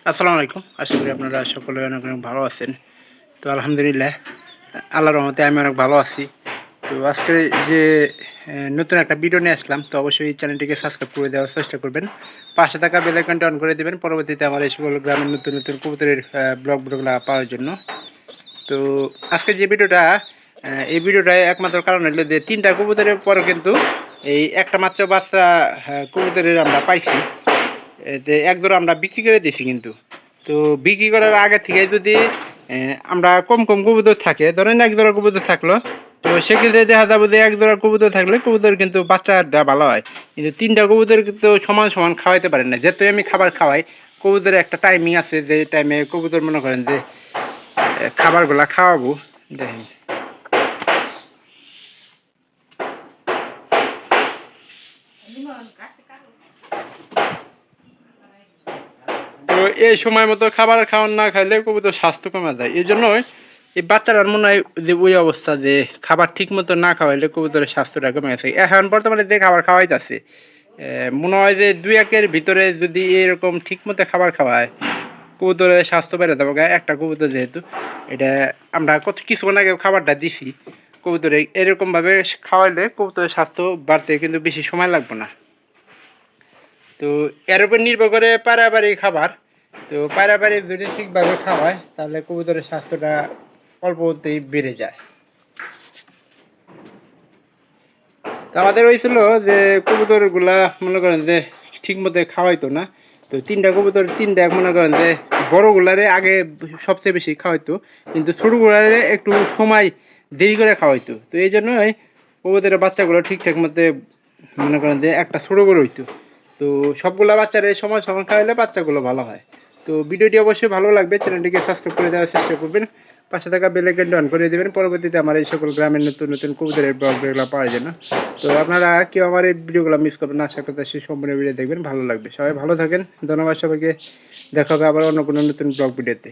আসসালামু আলাইকুম। আশা করি আপনারা সকলে অনেক অনেক ভালো আছেন। তো আলহামদুলিল্লাহ আল্লাহর রহমতে আমি অনেক ভালো আছি। তো আজকে যে নতুন একটা ভিডিও নিয়ে আসলাম, তো অবশ্যই এই চ্যানেলটিকে সাবস্ক্রাইব করে দেওয়ার চেষ্টা করবেন। পাশে থাকা বেল আইকনটি অন করে দেবেন পরবর্তীতে আমার এই সকল গ্রামের নতুন নতুন কবুতরের ব্লগগুলো পাওয়ার জন্য। তো আজকে যে ভিডিওটা এই ভিডিওটায় একমাত্র কারণ হলো যে 3টা কবুতরের পর কিন্তু এই একটা মাত্র বাচ্চা কবুতরের আমরা পাইছি, যে এক জোড়া আমরা বিক্রি করে দিছি কিন্তু। তো বিক্রি করার আগে থেকে যদি আমরা কম কম কবুতর থাকে, ধরেন এক জোড়া কবুতর থাকলো, তো সেক্ষেত্রে দেখা যাবে যে এক জোড়া কবুতর থাকলে কবুতর কিন্তু বাচ্চাটা ভালো হয়। কিন্তু 3টা কবুতর কিন্তু সমান সমান খাওয়াইতে পারেন না। যেহেতু আমি খাবার খাওয়াই, কবুতরের একটা টাইমিং আছে, যে টাইমে কবুতর মনে করেন যে খাবারগুলা খাওয়াবো। দেখেন, তো এই সময় মতো খাবার খাওয়ান না খাইলে কবুতর স্বাস্থ্য কমে যায়। এই জন্যই এই বাচ্চারা মনে হয় যে ওই অবস্থা, যে খাবার ঠিক মতো না খাওয়াইলে কবুতরের স্বাস্থ্যটা কমে গেছে। এখন বর্তমানে যে খাবার খাওয়াইতেছে, মনে হয় যে 2-1 ভিতরে যদি এরকম ঠিক মতো খাবার খাওয়ায়, কবুতরের স্বাস্থ্য বেড়ে যাবে। একটা কবুতর যেহেতু এটা আমরা কিছুক্ষণ আগে খাবারটা দিছি কবুতরে, এরকমভাবে খাওয়াইলে কবুতরের স্বাস্থ্য বাড়তে কিন্তু বেশি সময় লাগবে না। তো এর উপর নির্ভর করে পারিবারিক খাবার। তো পারিবারিক যদি ঠিকভাবে খাওয়ায় তাহলে কবুতরের স্বাস্থ্যটা অল্পতেই বেড়ে যায়। তো আমাদের হয়েছিল যে কবুতরগুলা মনে করেন যে ঠিক মতো খাওয়াইতো না। তো 3টা কবুতর 3টা মনে করেন যে বড়গুলারে আগে সবচেয়ে বেশি খাওয়াইতো, কিন্তু ছোটোগুলারে একটু সময় দেরি করে খাওয়াইতো। তো এই জন্যই কবুতরের বাচ্চাগুলো ঠিকঠাক মতো মনে করেন যে একটা ছোটো করে হইতো। তো সবগুলা বাচ্চারা সময় সময় খাওয়াইলে বাচ্চাগুলো ভালো হয়। তো ভিডিওটি অবশ্যই ভালো লাগবে, চ্যানেলটিকে সাবস্ক্রাইব করে দেওয়ার চেষ্টা করবেন। পাশে থাকা বেল আইকনটি অন করে দেবেন পরবর্তীতে আমার এই সকল গ্রামের নতুন নতুন কবুতরের ব্লগগুলো পাওয়ার জন্য। তো আপনারা কেউ আমার এই ভিডিওগুলো মিস করবেন না, আশা করতে সেই সম্পূর্ণ ভিডিও দেখবেন, ভালো লাগবে। সবাই ভালো থাকেন, ধন্যবাদ সবাইকে। দেখা হবে আবার অন্য কোনো নতুন ব্লগ ভিডিওতে।